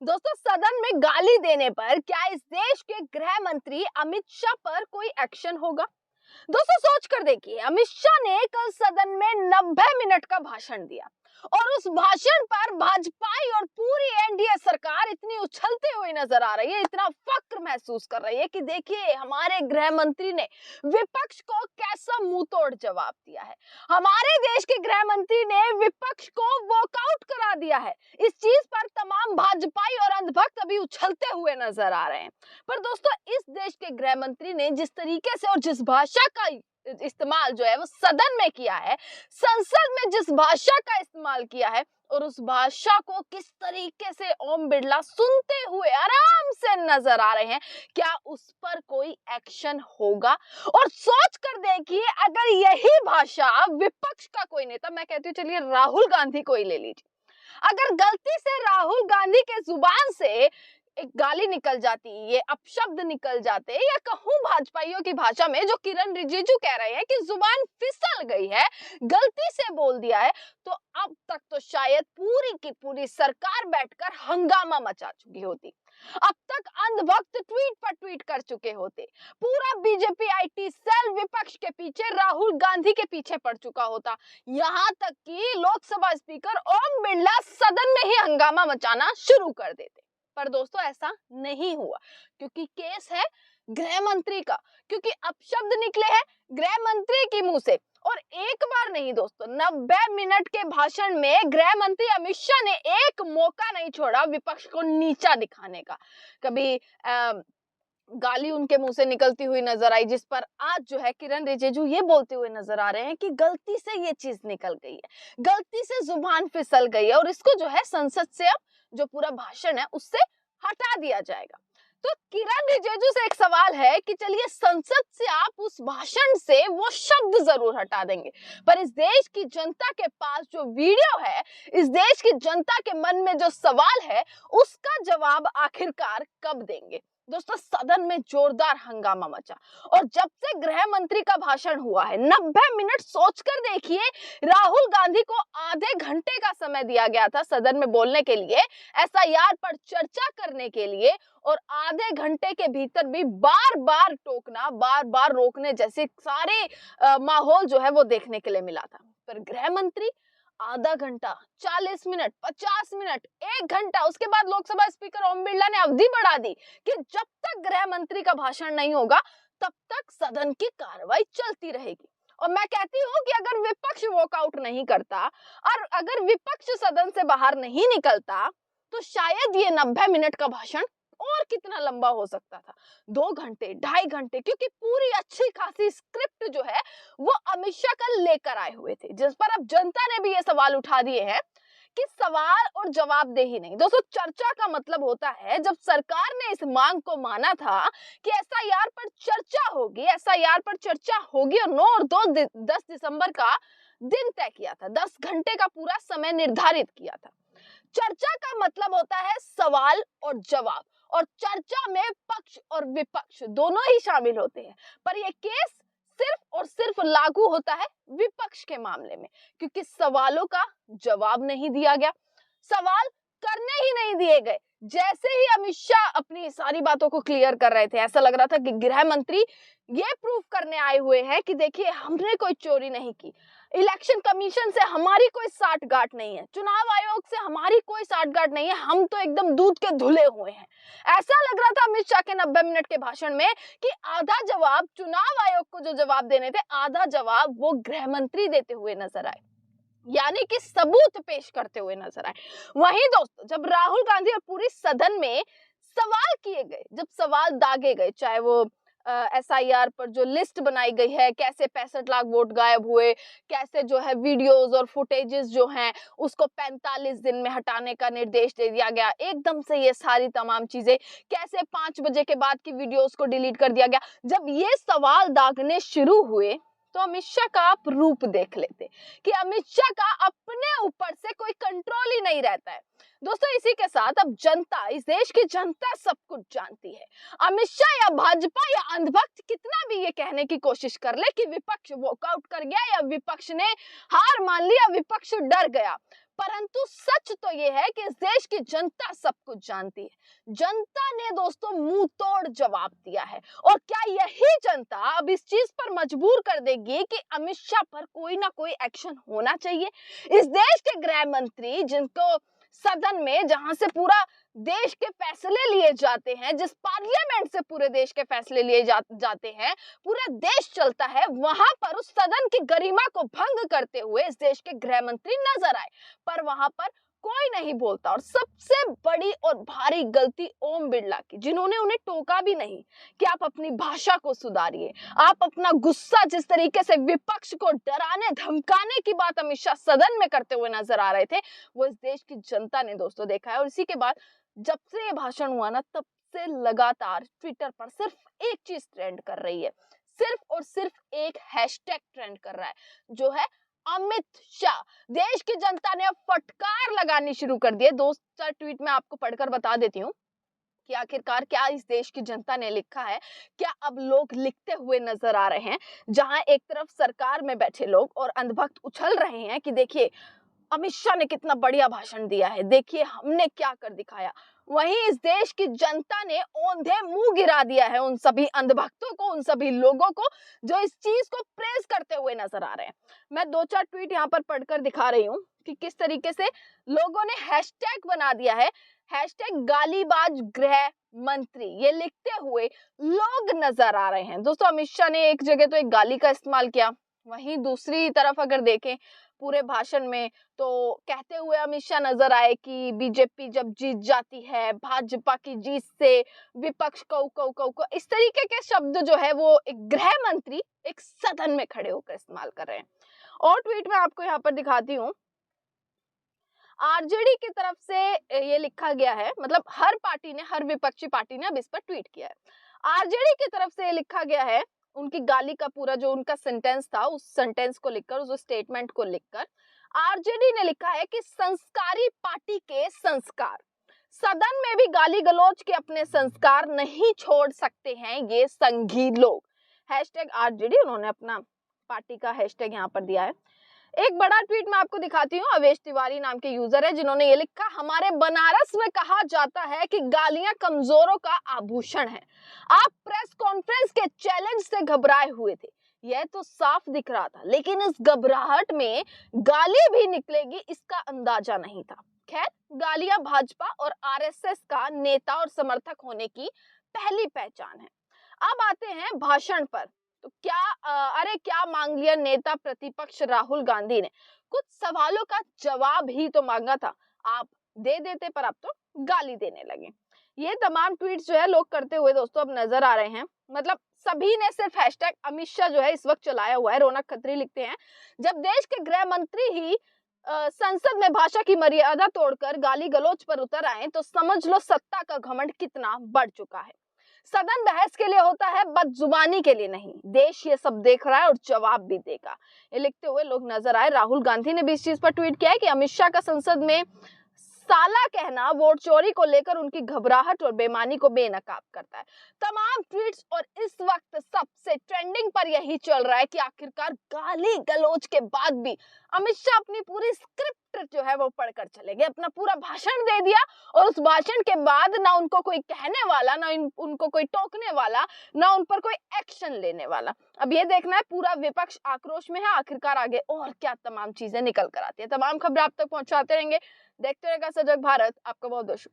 दोस्तों, सदन में गाली देने पर क्या इस देश के गृह मंत्री अमित शाह पर कोई एक्शन होगा? दोस्तों, सोच कर देखिए, अमित शाह ने कल सदन में 90 मिनट का भाषण दिया और उस भाषण पर भाजपाई और पूरी एनडीए सरकार इतनी उछलती हुई नजर आ रही है, इतना फक्र महसूस कर रही है कि देखिए हमारे गृह मंत्री ने विपक्ष को कैसा मुंह तोड़ जवाब दिया है। हमारे देश के गृह मंत्री ने विपक्ष को वॉकआउट करा दिया है। इस चीज पर तमाम भाजपाई और अंधभक्त अभी उछलते हुए नजर आ रहे हैं। पर दोस्तों, इस देश के गृह मंत्री ने जिस तरीके से और जिस भाषा का इस्तेमाल जो है वो सदन में किया है, संसद में जिस भाषा का इस्तेमाल किया है और उस भाषा को किस तरीके से ओम बिरला सुनते हुए आराम से नजर आ रहे हैं, क्या उस पर कोई एक्शन होगा? और सोच कर देखिए, अगर यही भाषा विपक्ष का कोई नेता, मैं कहती हूँ चलिए राहुल गांधी को ही ले लीजिए, अगर गलती से राहुल गांधी के जुबान से एक गाली निकल जाती, ये अपशब्द निकल जाते, या कहूं भाजपाइयों की भाषा में जो किरण रिजिजू कह रहे हैं कि जुबान फिसल गई है, गलती से बोल दिया है, तो अब तक तो शायद पूरी की पूरी सरकार बैठकर हंगामा मचा चुकी होती। अब तक अंधभक्त ट्वीट पर ट्वीट कर चुके होते, पूरा बीजेपी आईटी सेल विपक्ष के पीछे राहुल गांधी के पीछे पड़ चुका होता, यहाँ तक कि लोकसभा स्पीकर ओम बिरला सदन में ही हंगामा मचाना शुरू कर देते। पर दोस्तों, ऐसा नहीं हुआ, क्योंकि केस है गृह मंत्री का, क्योंकि अपशब्द निकले हैं गृह मंत्री के मुंह से। और एक बार नहीं दोस्तों, 90 मिनट के भाषण में गृह मंत्री अमित शाह ने एक मौका नहीं छोड़ा विपक्ष को नीचा दिखाने का। कभी गाली उनके मुंह से निकलती हुई नजर आई, जिस पर आज जो है किरण रिजिजू ये बोलते हुए नजर आ रहे हैं कि गलती से ये चीज निकल गई है, गलती से जुबान फिसल गई है और इसको जो है संसद से, अब जो पूरा भाषण है उससे हटा दिया जाएगा। तो किरण रिजिजू से एक सवाल है कि चलिए संसद से आप उस भाषण से वो शब्द जरूर हटा देंगे, पर इस देश की जनता के पास जो वीडियो है, इस देश की जनता के मन में जो सवाल है, उसका जवाब आखिरकार कब देंगे? दोस्तों, सदन में जोरदार हंगामा मचा और जब से गृह मंत्री का भाषण हुआ है, 90 मिनट सोचकर देखिए, राहुल गांधी को आधे घंटे का समय दिया गया था सदन में बोलने के लिए, एसआईआर पर चर्चा करने के लिए, और आधे घंटे के भीतर भी बार बार टोकना, बार बार रोकने जैसे सारे माहौल जो है वो देखने के लिए मिला था। पर गृह मंत्री आधा घंटा, 40 मिनट, 50 मिनट, 1 घंटा, उसके बाद लोकसभा स्पीकर ओम बिरला ने अवधि बढ़ा दी कि जब तक गृह मंत्री का भाषण नहीं होगा तब तक सदन की कार्रवाई चलती रहेगी। और मैं कहती हूँ कि अगर विपक्ष वॉकआउट नहीं करता और अगर विपक्ष सदन से बाहर नहीं निकलता, तो शायद ये 90 मिनट का भाषण और कितना लंबा हो सकता था, 2 घंटे, 2.5 घंटे, क्योंकि पूरी अच्छी खासी स्क्रिप्ट जो है वो अमित शाह कल लेकर आए हुए थे, जिस पर अब जनता ने भी ये सवाल उठा दिए हैं कि सवाल और जवाब दे ही नहीं। दोस्तों, चर्चा का मतलब होता है, जब सरकार ने इस मांग को माना था कि एसआईआर पर चर्चा होगी, एसआईआर पर चर्चा होगी, और 9 और 10 दिसंबर का दिन तय किया था, 10 घंटे का पूरा समय निर्धारित किया था। चर्चा का मतलब होता है सवाल और जवाब, और चर्चा में पक्ष और विपक्ष दोनों ही शामिल होते हैं। पर यह केस सिर्फ और सिर्फ लागू होता है विपक्ष के मामले में, क्योंकि सवालों का जवाब नहीं दिया गया, सवाल करने ही नहीं दिए गए। जैसे ही अमित शाह अपनी सारी बातों को क्लियर कर रहे थे, ऐसा लग रहा था कि गृह मंत्री ये प्रूव करने आए हुए हैं कि देखिए हमने कोई चोरी नहीं की, इलेक्शन कमीशन से हमारी कोई साठगांठ नहीं है, चुनाव आयोग से हमारी कोई साठगांठ नहीं है, हम तो एकदम दूध के धुले हुए हैं। ऐसा लग रहा था अमित शाह के 90 मिनट के भाषण में कि आधा जवाब चुनाव आयोग को जो जवाब देने थे, आधा जवाब वो गृह मंत्री देते हुए नजर आए, यानी कि सबूत पेश करते हुए नजर आए। वहीं दोस्तों, जब राहुल गांधी और पूरी सदन में सवाल किए गए, जब सवाल दागे गए, चाहे वो एसआईआर पर जो लिस्ट बनाई गई है, कैसे 65 लाख वोट गायब हुए, कैसे जो है वीडियोस और फुटेजेस जो हैं उसको 45 दिन में हटाने का निर्देश दे दिया गया, एकदम से ये सारी तमाम चीजें, कैसे 5 बजे के बाद की वीडियोस को डिलीट कर दिया गया। जब ये सवाल दागने शुरू हुए तो अमित शाह का आप रूप देख लेते कि अमित शाह का अपने ऊपर से कोई कंट्रोल ही नहीं रहता है। दोस्तों, इसी के साथ अब जनता, इस देश की जनता सब कुछ जानती है। अमित शाह या भाजपा या अंधभक्त कितना भी ये कहने की कोशिश कर ले कि विपक्ष वॉकआउट कर गया या विपक्ष ने हार मान ली या विपक्ष डर गया, परंतु सच तो ये है कि इस देश की जनता सब कुछ जानती है। जनता ने दोस्तों मुंह तोड़ जवाब दिया है और क्या यही जनता अब इस चीज पर मजबूर कर देगी कि अमित शाह पर कोई ना कोई एक्शन होना चाहिए। इस देश के गृह मंत्री जिनको सदन में, जहां से पूरा देश के फैसले लिए जाते हैं, जिस पार्लियामेंट से पूरे देश के फैसले लिए जाते हैं, पूरा देश चलता है, वहां पर उस सदन की गरिमा को भंग करते हुए इस देश के गृह मंत्री नजर आए, पर वहां पर कोई नहीं बोलता। और सबसे बड़ी और भारी गलती ओम बिरला की, जिन्होंने उन्हें टोका भी नहीं कि आप अपनी भाषा को सुधारिए। आप अपना गुस्सा, जिस तरीके से विपक्ष को डराने धमकाने की बात अमित शाह सदन में करते हुए नजर आ रहे थे, वो इस देश की जनता ने दोस्तों देखा है। और इसी के बाद जब से ये भाषण हुआ ना, तब से लगातार ट्विटर पर सिर्फ एक चीज ट्रेंड कर रही है, सिर्फ और सिर्फ एक हैशटैग ट्रेंड कर रहा है, जो है अमित शाह। देश की जनता ने अब फटकार लगानी शुरू कर दी है। 2-4 ट्वीट में आपको पढ़कर बता देती हूँ कि आखिरकार क्या इस देश की जनता ने लिखा है। क्या अब लोग लिखते हुए नजर आ रहे हैं, जहां एक तरफ सरकार में बैठे लोग और अंधभक्त उछल रहे हैं कि देखिए अमित शाह ने कितना बढ़िया भाषण दिया है, देखिए हमने क्या कर दिखाया। वहीं इस देश की जनता ने औंधे मुंह गिरा दिया है उन सभी अंधभक्तों को, उन सभी लोगों को जो इस चीज को प्रेज करते हुए नजर आ रहे हैं। मैं 2-4 ट्वीट यहाँ पर पढ़कर दिखा रही हूँ कि किस तरीके से लोगों ने हैशटैग बना दिया है, हैशटैग गालीबाज गृह मंत्री, ये लिखते हुए लोग नजर आ रहे हैं। दोस्तों अमित शाह ने एक जगह तो एक गाली का इस्तेमाल किया, वहीं दूसरी तरफ अगर देखें पूरे भाषण में तो कहते हुए अमित शाह नजर आए कि बीजेपी जब जीत जाती है, भाजपा की जीत से विपक्ष को इस तरीके के शब्द जो है वो एक गृह मंत्री एक सदन में खड़े होकर इस्तेमाल कर रहे हैं। और ट्वीट में आपको यहाँ पर दिखाती हूँ, आरजेडी की तरफ से ये लिखा गया है, मतलब हर पार्टी ने, हर विपक्षी पार्टी ने अब इस पर ट्वीट किया है। आरजेडी की तरफ से ये लिखा गया है, उनकी गाली का पूरा जो उनका सेंटेंस था, उस सेंटेंस को लिखकर, उस स्टेटमेंट को लिखकर आरजेडी ने लिखा है कि संस्कारी पार्टी के संस्कार, सदन में भी गाली गलौज के अपने संस्कार नहीं छोड़ सकते हैं ये संघी लोग। हैशटैग आरजेडी, उन्होंने अपना पार्टी का हैशटैग यहाँ पर दिया है। एक बड़ा ट्वीट मैं आपको दिखाती हूँ, अवेश तिवारी नाम के यूजर है जिन्होंने ये लिखा, हमारे बनारस में कहा जाता है कि गालियां कमजोरों का आभूषण है। आप प्रेस कॉन्फ्रेंस के चैलेंज से घबराए हुए थे, यह तो साफ दिख रहा था, लेकिन इस घबराहट में गाली भी निकलेगी इसका अंदाजा नहीं था। खैर, गालियां भाजपा और आरएसएस का नेता और समर्थक होने की पहली पहचान है। अब आते हैं भाषण पर। तो अरे क्या मांग लिया नेता प्रतिपक्ष राहुल गांधी ने, कुछ सवालों का जवाब ही तो मांगा था, आप दे देते, पर आप तो गाली देने लगे। ये तमाम ट्वीट्स जो है लोग करते हुए दोस्तों अब नजर आ रहे हैं। मतलब सभी ने सिर्फ हैशटैग अमित शाह जो है इस वक्त चलाया हुआ है। रौनक खत्री लिखते हैं, जब देश के गृह मंत्री ही संसद में भाषा की मर्यादा तोड़कर गाली गलौज पर उतर आए तो समझ लो सत्ता का घमंड कितना बढ़ चुका है। सदन बहस के लिए होता है, बदजुबानी के लिए नहीं। देश ये सब देख रहा है और जवाब भी देगा, ये लिखते हुए लोग नजर आए। राहुल गांधी ने भी इस चीज पर ट्वीट किया है कि अमित शाह का संसद में साला कहना वोट चोरी को लेकर उनकी घबराहट और बेईमानी को बेनकाब करता है। तमाम ट्वीट्स और इस वक्त सबसे ट्रेंडिंग पर यही चल रहा है कि आखिरकार गाली गलौज के बाद भी अमित शाह अपनी पूरी स्क्रिप्ट जो है वो पढ़कर चले गए, अपना पूरा भाषण दे दिया और उस भाषण के बाद ना उनको कोई कहने वाला, ना उनको कोई टोकने वाला, ना उन पर कोई एक्शन लेने वाला। अब ये देखना है, पूरा विपक्ष आक्रोश में है, आखिरकार आगे और क्या तमाम चीजें निकल कर आती है। तमाम खबरें आप तक पहुंचाते रहेंगे, देखते रहेगा सजग भारत। आपका बहुत बहुत शुक्रिया।